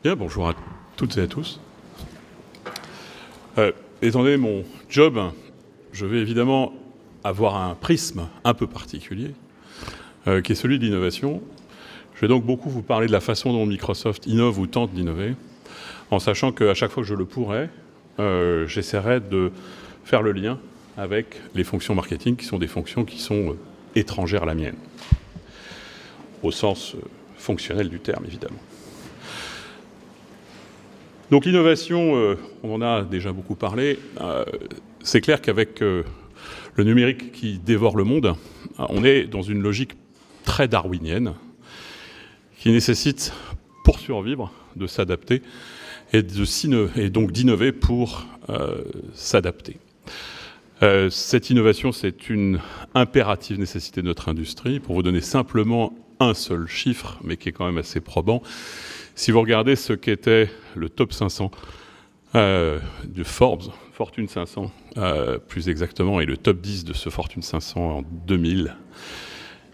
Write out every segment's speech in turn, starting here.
Bien, bonjour à toutes et à tous. Étant donné mon job, je vais évidemment avoir un prisme un peu particulier, qui est celui de l'innovation. Je vais donc beaucoup vous parler de la façon dont Microsoft innove ou tente d'innover, en sachant qu'à chaque fois que je le pourrai, j'essaierai de faire le lien avec les fonctions marketing, qui sont des fonctions qui sont étrangères à la mienne, au sens fonctionnel du terme, évidemment. Donc l'innovation, on en a déjà beaucoup parlé. C'est clair qu'avec le numérique qui dévore le monde, on est dans une logique très darwinienne qui nécessite, pour survivre, de s'adapter et donc d'innover pour s'adapter. Cette innovation, c'est une impérative nécessité de notre industrie. Pour vous donner simplement un seul chiffre, mais qui est quand même assez probant, si vous regardez ce qu'était le top 500 de Forbes, Fortune 500 plus exactement, et le top 10 de ce Fortune 500 en 2000,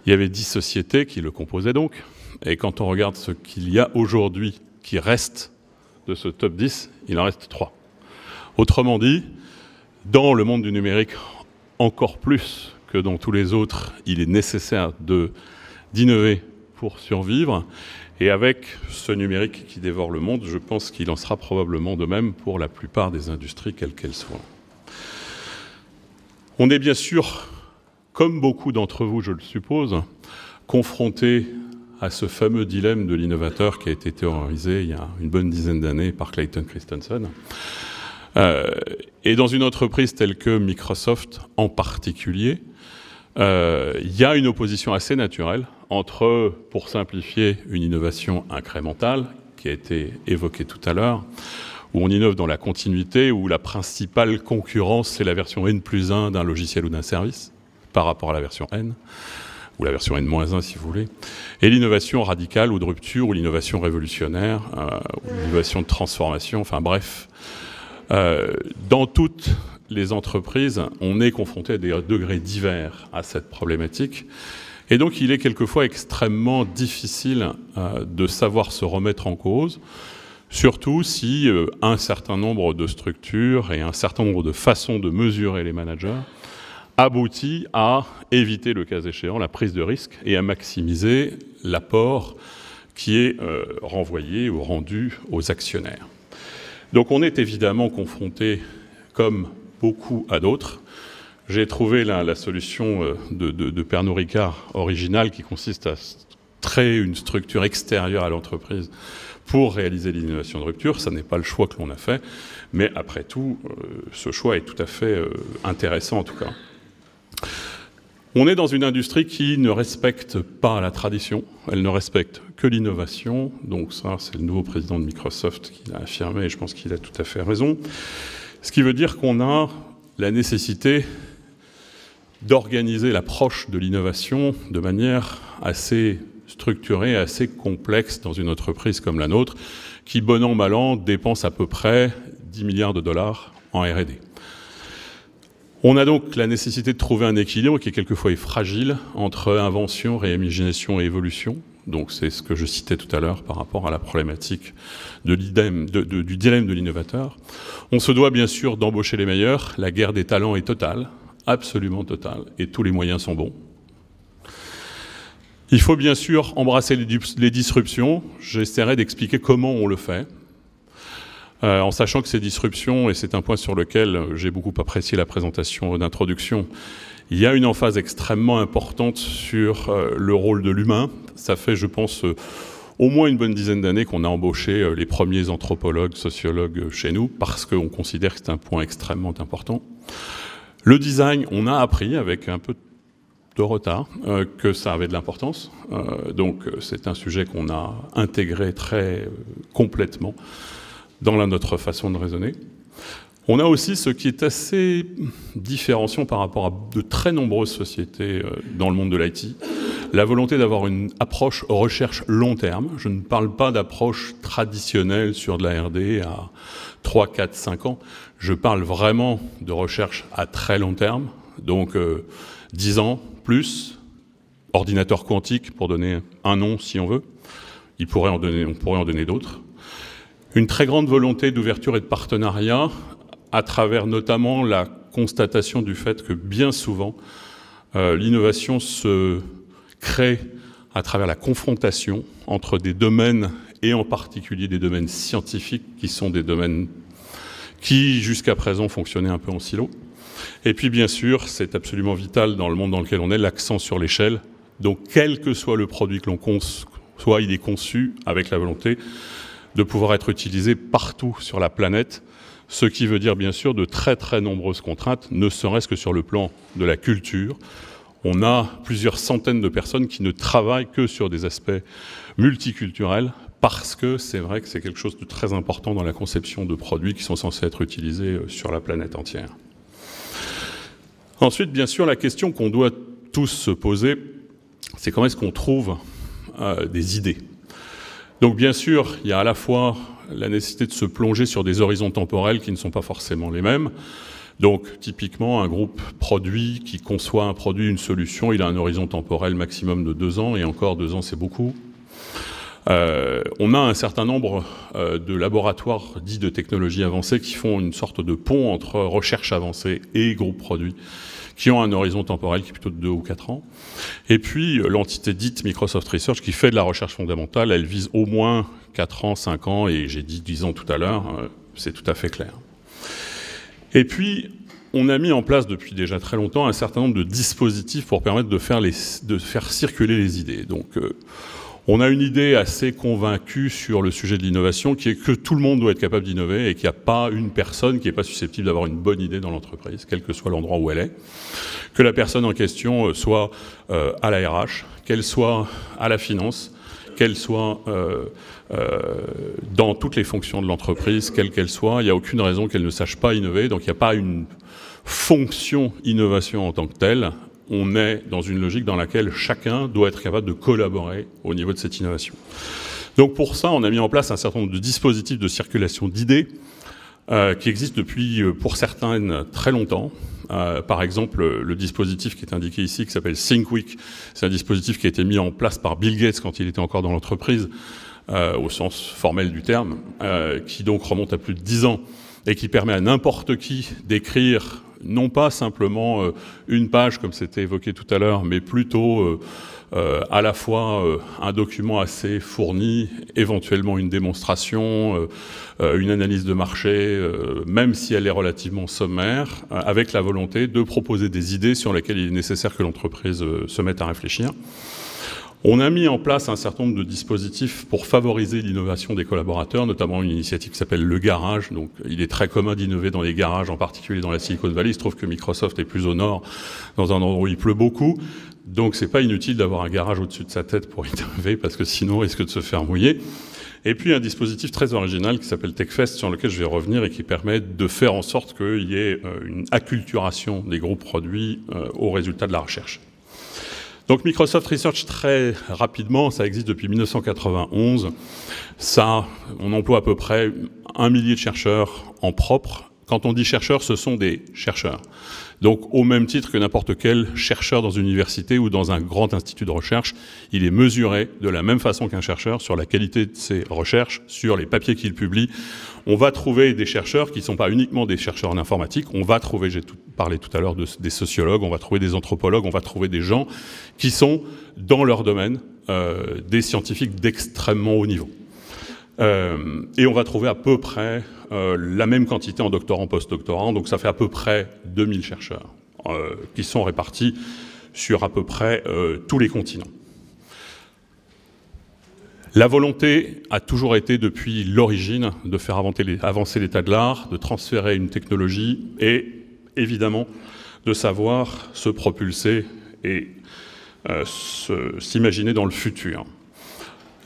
il y avait 10 sociétés qui le composaient donc. Et quand on regarde ce qu'il y a aujourd'hui qui reste de ce top 10, il en reste 3. Autrement dit, dans le monde du numérique, encore plus que dans tous les autres, il est nécessaire d'innover pour survivre. Et avec ce numérique qui dévore le monde, je pense qu'il en sera probablement de même pour la plupart des industries, quelles qu'elles soient. On est bien sûr, comme beaucoup d'entre vous, je le suppose, confrontés à ce fameux dilemme de l'innovateur qui a été théorisé il y a une bonne dizaine d'années par Clayton Christensen. Et dans une entreprise telle que Microsoft en particulier, il y a une opposition assez naturelle entre, pour simplifier, une innovation incrémentale, qui a été évoquée tout à l'heure, où on innove dans la continuité, où la principale concurrence, c'est la version N+1 d'un logiciel ou d'un service, par rapport à la version N, ou la version N-1 si vous voulez, et l'innovation radicale ou de rupture, ou l'innovation révolutionnaire, ou l'innovation de transformation, enfin bref. Dans toutes les entreprises, on est confronté à des degrés divers à cette problématique. Et donc, il est quelquefois extrêmement difficile de savoir se remettre en cause, surtout si un certain nombre de structures et un certain nombre de façons de mesurer les managers aboutit à éviter, le cas échéant, la prise de risque et à maximiser l'apport qui est renvoyé ou rendu aux actionnaires. Donc, on est évidemment confronté, comme beaucoup à d'autres. J'ai trouvé la solution de Pernod Ricard originale qui consiste à créer une structure extérieure à l'entreprise pour réaliser l'innovation de rupture. Ça n'est pas le choix que l'on a fait, mais après tout, ce choix est tout à fait intéressant en tout cas. On est dans une industrie qui ne respecte pas la tradition, elle ne respecte que l'innovation. Donc ça, c'est le nouveau président de Microsoft qui l'a affirmé et je pense qu'il a tout à fait raison. Ce qui veut dire qu'on a la nécessité d'organiser l'approche de l'innovation de manière assez structurée, assez complexe dans une entreprise comme la nôtre, qui, bon an, mal an, dépense à peu près 10 milliards de dollars en R&D. On a donc la nécessité de trouver un équilibre qui, quelquefois, est fragile entre invention, réimagination et évolution. Donc c'est ce que je citais tout à l'heure par rapport à la problématique du dilemme de l'innovateur. On se doit bien sûr d'embaucher les meilleurs. La guerre des talents est totale, absolument totale, et tous les moyens sont bons. Il faut bien sûr embrasser les disruptions. J'essaierai d'expliquer comment on le fait, en sachant que ces disruptions, et c'est un point sur lequel j'ai beaucoup apprécié la présentation d'introduction, il y a une emphase extrêmement importante sur le rôle de l'humain. Ça fait, je pense, au moins une bonne dizaine d'années qu'on a embauché les premiers anthropologues, sociologues chez nous, parce qu'on considère que c'est un point extrêmement important. Le design, on a appris avec un peu de retard que ça avait de l'importance. Donc c'est un sujet qu'on a intégré très complètement dans notre façon de raisonner. On a aussi ce qui est assez différenciant par rapport à de très nombreuses sociétés dans le monde de l'IT, la volonté d'avoir une approche recherche long terme. Je ne parle pas d'approche traditionnelle sur de la R&D à 3, 4, 5 ans. Je parle vraiment de recherche à très long terme, donc 10 ans plus, ordinateur quantique pour donner un nom si on veut. On pourrait en donner d'autres. Une très grande volonté d'ouverture et de partenariat, à travers notamment la constatation du fait que bien souvent, l'innovation se crée à travers la confrontation entre des domaines, et en particulier des domaines scientifiques, qui sont des domaines qui, jusqu'à présent, fonctionnaient un peu en silo. Et puis, bien sûr, c'est absolument vital dans le monde dans lequel on est, l'accent sur l'échelle. Donc, quel que soit le produit que l'on conçoit, il est conçu avec la volonté de pouvoir être utilisé partout sur la planète, ce qui veut dire, bien sûr, de très, très nombreuses contraintes, ne serait-ce que sur le plan de la culture. On a plusieurs centaines de personnes qui ne travaillent que sur des aspects multiculturels, parce que c'est vrai que c'est quelque chose de très important dans la conception de produits qui sont censés être utilisés sur la planète entière. Ensuite, bien sûr, la question qu'on doit tous se poser, c'est comment est-ce qu'on trouve des idées. Donc bien sûr, il y a à la fois la nécessité de se plonger sur des horizons temporels qui ne sont pas forcément les mêmes. Donc typiquement, un groupe produit qui conçoit un produit, une solution, il a un horizon temporel maximum de 2 ans, et encore 2 ans c'est beaucoup. On a un certain nombre de laboratoires dits de technologie avancée qui font une sorte de pont entre recherche avancée et groupe produit, qui ont un horizon temporel qui est plutôt de 2 ou 4 ans. Et puis l'entité dite Microsoft Research qui fait de la recherche fondamentale, elle vise au moins 4 ans, 5 ans, et j'ai dit 10 ans tout à l'heure, c'est tout à fait clair. Et puis, on a mis en place depuis déjà très longtemps un certain nombre de dispositifs pour permettre de faire circuler les idées. Donc, on a une idée assez convaincue sur le sujet de l'innovation, qui est que tout le monde doit être capable d'innover et qu'il n'y a pas une personne qui n'est pas susceptible d'avoir une bonne idée dans l'entreprise, quel que soit l'endroit où elle est. Que la personne en question soit à la RH, qu'elle soit à la finance, qu'elle soit dans toutes les fonctions de l'entreprise, quelle qu'elle soit, il n'y a aucune raison qu'elle ne sache pas innover. Donc il n'y a pas une fonction innovation en tant que telle. On est dans une logique dans laquelle chacun doit être capable de collaborer au niveau de cette innovation. Donc pour ça, on a mis en place un certain nombre de dispositifs de circulation d'idées qui existent depuis, pour certaines, très longtemps. Par exemple, le dispositif qui est indiqué ici, qui s'appelle ThinkWeek, c'est un dispositif qui a été mis en place par Bill Gates quand il était encore dans l'entreprise, au sens formel du terme, qui donc remonte à plus de 10 ans et qui permet à n'importe qui d'écrire non pas simplement une page comme c'était évoqué tout à l'heure, mais plutôt à la fois un document assez fourni, éventuellement une démonstration, une analyse de marché, même si elle est relativement sommaire, avec la volonté de proposer des idées sur lesquelles il est nécessaire que l'entreprise se mette à réfléchir. On a mis en place un certain nombre de dispositifs pour favoriser l'innovation des collaborateurs, notamment une initiative qui s'appelle le garage. Donc, il est très commun d'innover dans les garages, en particulier dans la Silicon Valley. Il se trouve que Microsoft est plus au nord, dans un endroit où il pleut beaucoup. Donc, c'est pas inutile d'avoir un garage au-dessus de sa tête pour innover, parce que sinon, on risque de se faire mouiller. Et puis, un dispositif très original qui s'appelle TechFest, sur lequel je vais revenir et qui permet de faire en sorte qu'il y ait une acculturation des groupes produits aux résultats de la recherche. Donc Microsoft Research, très rapidement, ça existe depuis 1991. Ça, on emploie à peu près 1 millier de chercheurs en propre. Quand on dit chercheurs, ce sont des chercheurs. Donc au même titre que n'importe quel chercheur dans une université ou dans un grand institut de recherche, il est mesuré de la même façon qu'un chercheur sur la qualité de ses recherches, sur les papiers qu'il publie. On va trouver des chercheurs qui ne sont pas uniquement des chercheurs en informatique, on va trouver, j'ai parlé tout à l'heure des sociologues, on va trouver des anthropologues, on va trouver des gens qui sont dans leur domaine, des scientifiques d'extrêmement haut niveau. Et on va trouver à peu près la même quantité en doctorant, post-doctorant, donc ça fait à peu près 2000 chercheurs qui sont répartis sur à peu près tous les continents. La volonté a toujours été, depuis l'origine, de faire avancer l'état de l'art, de transférer une technologie et, évidemment, de savoir se propulser et s'imaginer dans le futur.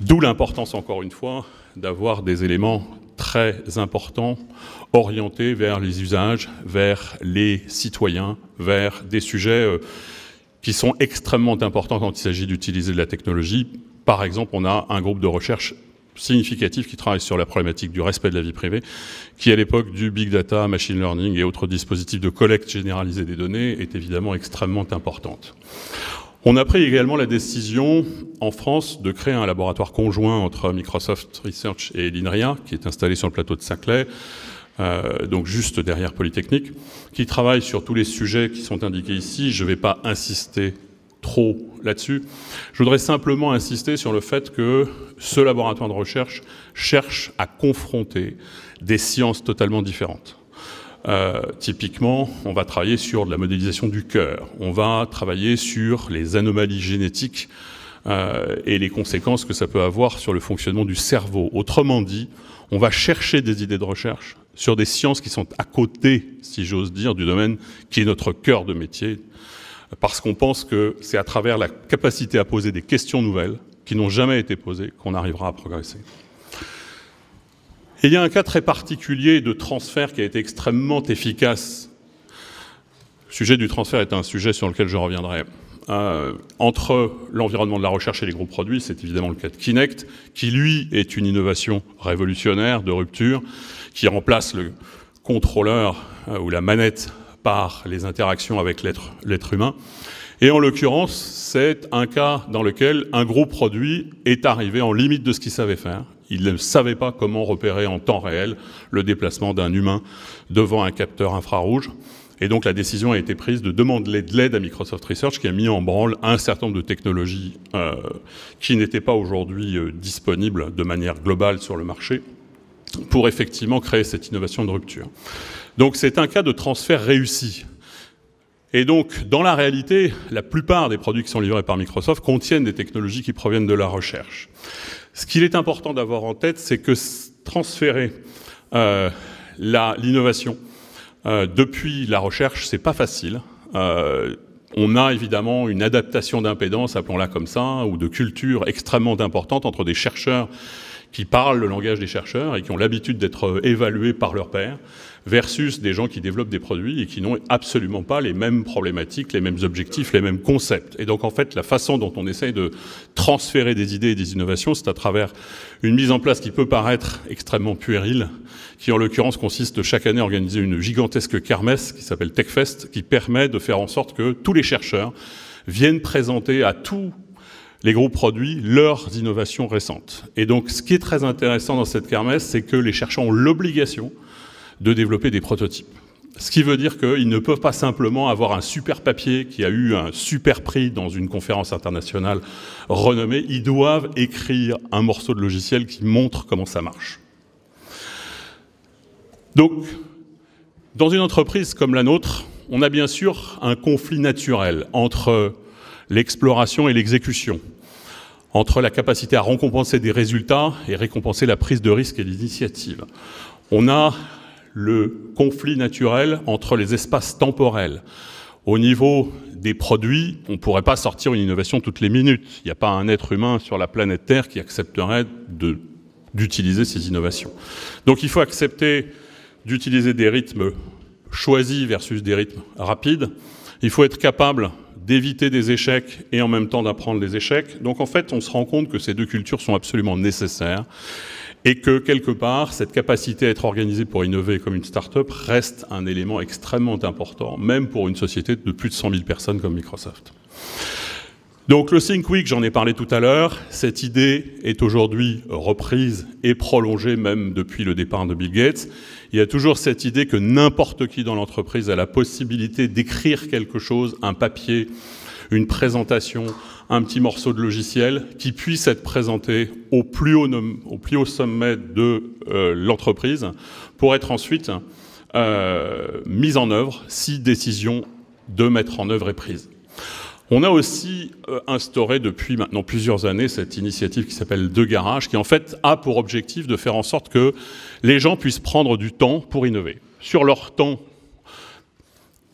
D'où l'importance, encore une fois, d'avoir des éléments très importants orientés vers les usages, vers les citoyens, vers des sujets qui sont extrêmement importants quand il s'agit d'utiliser de la technologie. Par exemple, on a un groupe de recherche significatif qui travaille sur la problématique du respect de la vie privée, qui à l'époque du big data, machine learning et autres dispositifs de collecte généralisée des données est évidemment extrêmement importante. On a pris également la décision en France de créer un laboratoire conjoint entre Microsoft Research et l'INRIA, qui est installé sur le plateau de Saclay, donc juste derrière Polytechnique, qui travaille sur tous les sujets qui sont indiqués ici. Je ne vais pas insister trop là-dessus. Je voudrais simplement insister sur le fait que ce laboratoire de recherche cherche à confronter des sciences totalement différentes. Typiquement, on va travailler sur de la modélisation du cœur, on va travailler sur les anomalies génétiques et les conséquences que ça peut avoir sur le fonctionnement du cerveau. Autrement dit, on va chercher des idées de recherche sur des sciences qui sont à côté, si j'ose dire, du domaine qui est notre cœur de métier, parce qu'on pense que c'est à travers la capacité à poser des questions nouvelles qui n'ont jamais été posées qu'on arrivera à progresser. Et il y a un cas très particulier de transfert qui a été extrêmement efficace. Le sujet du transfert est un sujet sur lequel je reviendrai. Entre l'environnement de la recherche et les gros produits, c'est évidemment le cas de Kinect, qui lui est une innovation révolutionnaire, de rupture, qui remplace le contrôleur ou la manette par les interactions avec l'être humain. Et en l'occurrence, c'est un cas dans lequel un gros produit est arrivé en limite de ce qu'il savait faire. Il ne savait pas comment repérer en temps réel le déplacement d'un humain devant un capteur infrarouge. Et donc la décision a été prise de demander de l'aide à Microsoft Research, qui a mis en branle un certain nombre de technologies qui n'étaient pas aujourd'hui disponibles de manière globale sur le marché, pour effectivement créer cette innovation de rupture. Donc c'est un cas de transfert réussi. Et donc, dans la réalité, la plupart des produits qui sont livrés par Microsoft contiennent des technologies qui proviennent de la recherche. Ce qu'il est important d'avoir en tête, c'est que transférer l'innovation depuis la recherche, c'est pas facile. On a évidemment une adaptation d'impédance, appelons-la comme ça, ou de culture extrêmement importante entre des chercheurs qui parlent le langage des chercheurs et qui ont l'habitude d'être évalués par leurs pairs, versus des gens qui développent des produits et qui n'ont absolument pas les mêmes problématiques, les mêmes objectifs, les mêmes concepts. Et donc en fait, la façon dont on essaye de transférer des idées et des innovations, c'est à travers une mise en place qui peut paraître extrêmement puérile, qui en l'occurrence consiste chaque année à organiser une gigantesque kermesse qui s'appelle TechFest, qui permet de faire en sorte que tous les chercheurs viennent présenter à tous les gros produits leurs innovations récentes. Et donc ce qui est très intéressant dans cette kermesse, c'est que les chercheurs ont l'obligation de développer des prototypes. Ce qui veut dire qu'ils ne peuvent pas simplement avoir un super papier qui a eu un super prix dans une conférence internationale renommée, ils doivent écrire un morceau de logiciel qui montre comment ça marche. Donc, dans une entreprise comme la nôtre, on a bien sûr un conflit naturel entre l'exploration et l'exécution, entre la capacité à récompenser des résultats et récompenser la prise de risque et l'initiative. On a le conflit naturel entre les espaces temporels. Au niveau des produits, on ne pourrait pas sortir une innovation toutes les minutes. Il n'y a pas un être humain sur la planète Terre qui accepterait d'utiliser ces innovations. Donc il faut accepter d'utiliser des rythmes choisis versus des rythmes rapides. Il faut être capable d'éviter des échecs et en même temps d'apprendre des échecs. Donc en fait, on se rend compte que ces deux cultures sont absolument nécessaires et que, quelque part, cette capacité à être organisée pour innover comme une start-up reste un élément extrêmement important, même pour une société de plus de 100 000 personnes comme Microsoft. Donc le Think Week, j'en ai parlé tout à l'heure, cette idée est aujourd'hui reprise et prolongée même depuis le départ de Bill Gates. Il y a toujours cette idée que n'importe qui dans l'entreprise a la possibilité d'écrire quelque chose, un papier, une présentation, un petit morceau de logiciel qui puisse être présenté au plus haut sommet de l'entreprise pour être ensuite mise en œuvre si décision de mettre en œuvre est prise. On a aussi instauré depuis maintenant plusieurs années cette initiative qui s'appelle De Garage, qui en fait a pour objectif de faire en sorte que les gens puissent prendre du temps pour innover. Sur leur temps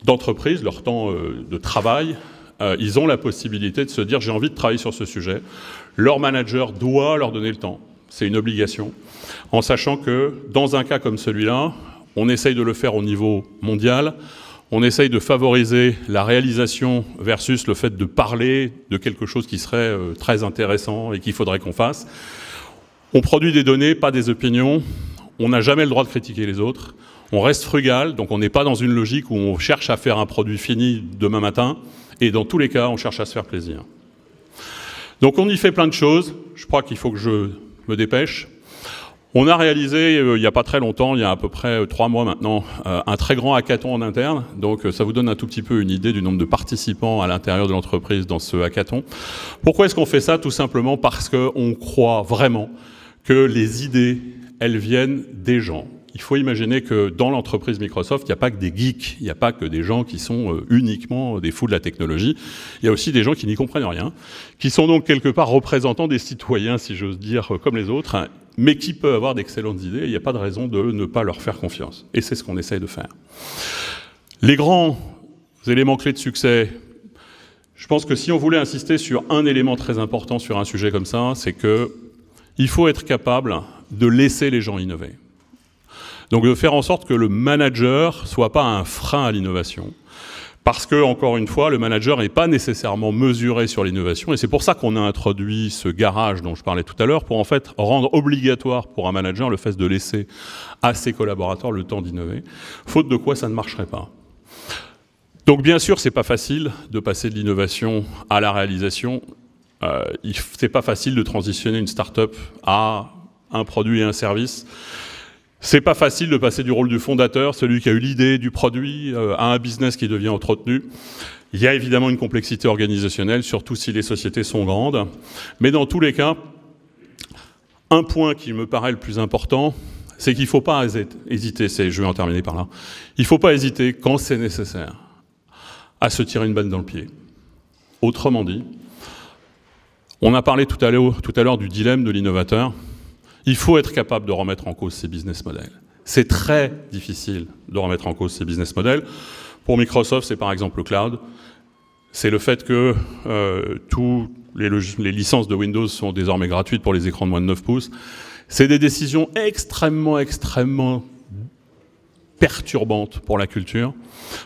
d'entreprise, leur temps de travail, ils ont la possibilité de se dire « j'ai envie de travailler sur ce sujet ». Leur manager doit leur donner le temps, c'est une obligation, en sachant que dans un cas comme celui-là, on essaye de le faire au niveau mondial, on essaye de favoriser la réalisation versus le fait de parler de quelque chose qui serait très intéressant et qu'il faudrait qu'on fasse. On produit des données, pas des opinions. On n'a jamais le droit de critiquer les autres. On reste frugal, donc on n'est pas dans une logique où on cherche à faire un produit fini demain matin, et dans tous les cas, on cherche à se faire plaisir. Donc on y fait plein de choses, je crois qu'il faut que je me dépêche. On a réalisé, il n'y a pas très longtemps, il y a à peu près 3 mois maintenant, un très grand hackathon en interne. Donc ça vous donne un tout petit peu une idée du nombre de participants à l'intérieur de l'entreprise dans ce hackathon. Pourquoi est-ce qu'on fait ça? Tout simplement parce qu'on croit vraiment que les idées, elles viennent des gens. Il faut imaginer que dans l'entreprise Microsoft, il n'y a pas que des geeks, il n'y a pas que des gens qui sont uniquement des fous de la technologie. Il y a aussi des gens qui n'y comprennent rien, qui sont donc quelque part représentants des citoyens, si j'ose dire, comme les autres, mais qui peuvent avoir d'excellentes idées, et il n'y a pas de raison de ne pas leur faire confiance. Et c'est ce qu'on essaye de faire. Les grands éléments clés de succès, je pense que si on voulait insister sur un élément très important sur un sujet comme ça, c'est qu'il faut être capable de laisser les gens innover. Donc de faire en sorte que le manager ne soit pas un frein à l'innovation. Parce que, encore une fois, le manager n'est pas nécessairement mesuré sur l'innovation, et c'est pour ça qu'on a introduit ce garage dont je parlais tout à l'heure, pour en fait rendre obligatoire pour un manager le fait de laisser à ses collaborateurs le temps d'innover, faute de quoi ça ne marcherait pas. Donc bien sûr, c'est pas facile de passer de l'innovation à la réalisation, c'est pas facile de transitionner une start-up à un produit et un service. C'est pas facile de passer du rôle du fondateur, celui qui a eu l'idée du produit, à un business qui devient entretenu. Il y a évidemment une complexité organisationnelle, surtout si les sociétés sont grandes. Mais dans tous les cas, un point qui me paraît le plus important, c'est qu'il ne faut pas hésiter, je vais en terminer par là, il ne faut pas hésiter, quand c'est nécessaire, à se tirer une balle dans le pied. Autrement dit, on a parlé tout à l'heure du dilemme de l'innovateur. Il faut être capable de remettre en cause ces business models. C'est très difficile de remettre en cause ces business models. Pour Microsoft, c'est par exemple le cloud. C'est le fait que toutes les licences de Windows sont désormais gratuites pour les écrans de moins de 9 pouces. C'est des décisions extrêmement perturbantes pour la culture.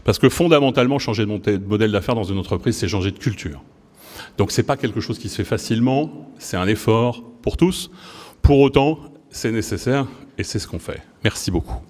Parce que fondamentalement, changer de modèle d'affaires dans une entreprise, c'est changer de culture. Donc ce n'est pas quelque chose qui se fait facilement, c'est un effort pour tous. Pour autant, c'est nécessaire et c'est ce qu'on fait. Merci beaucoup.